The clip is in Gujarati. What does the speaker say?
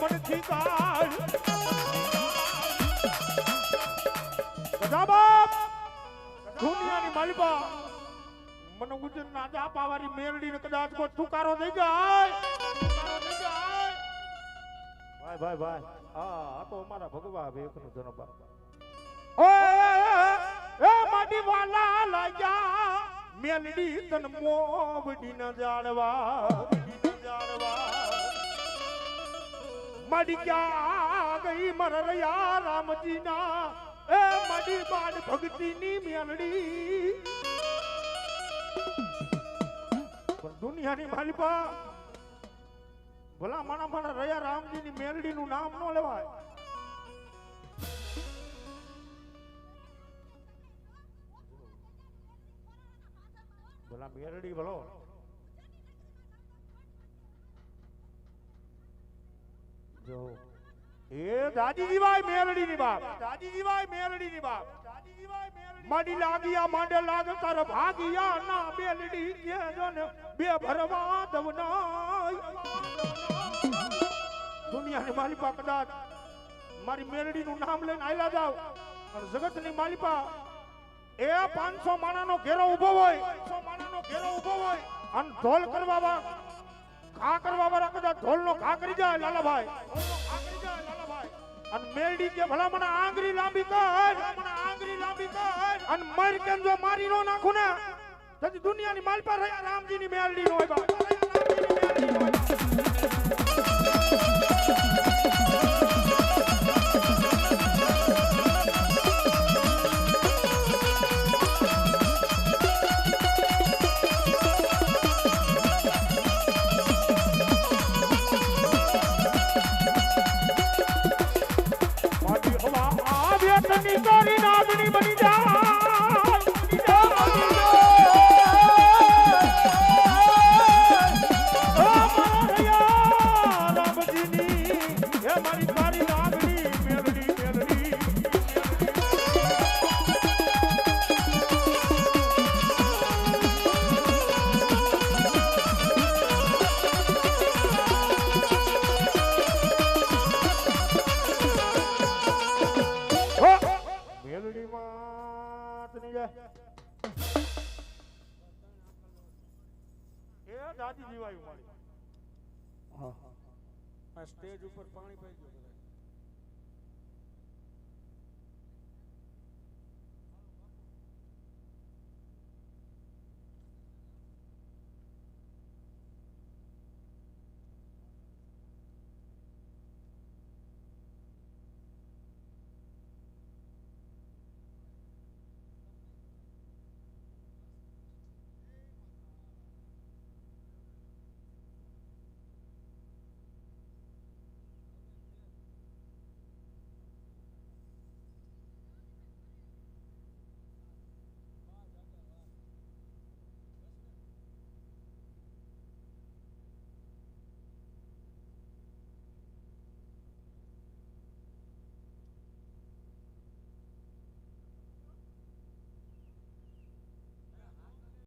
પડખી કાળ કદા બાપ દુનિયાની માલિકા મને ઉજર ના જા પાવારી મેરડી ને કદાચ કોઈ ઠુકારો થઈ જાય ભાઈ ભાઈ ભાઈ આ તો અમારા ભગવા વેકનો જનબા ઓય એ માડી વાલા લાગ્યા મેલડી તન મોબડી ન જાળવા માડી ક્યાં ગઈ મરરિયા રામજી ના એ માડી બાદ ભક્તિ ની મેલડી પણ દુનિયાની માલિકા ભલા માણા માણા રહ્યા રામજી ની મેલડી નું નામ ન લેવાય ભલા મેલડી ભલો જો એ દાદી જીવાય મેલડી ની બાપ દાદી જીવાય મેલડી ની બાપ દાદી જીવાય મેલડી માડી લાગિયા માંડે લાગ તાર ભાગિયા ના મેલડી કે જોને બે ભરવા દવનાય દુનિયાની માલિકા કદાચ મારી મેલડી નું નામ લઈને આયલા જાવ અને જગત ની માલિકા એ 500 માણાનો ઘેરો ઉભો હોય 500 માણાનો ઘેરો ઉભો હોય અને ઢોલ કરવા ઘા કરવા વાળા કદાચ ઢોલ નો ઘા કરી જાય લાલાભાઈ અને મેલડી કે ભલા મને આંગળી લાંબી કર અને મર કેમ જો મારી નો નાખું ને તો દુનિયાની માલપા રહ્યા રામજી ની મેલડી નો હોય બા તારી નાગણી બની જા દાદી જીવાયું મારી હા સ્ટેજ ઉપર પાણી પડી ગયું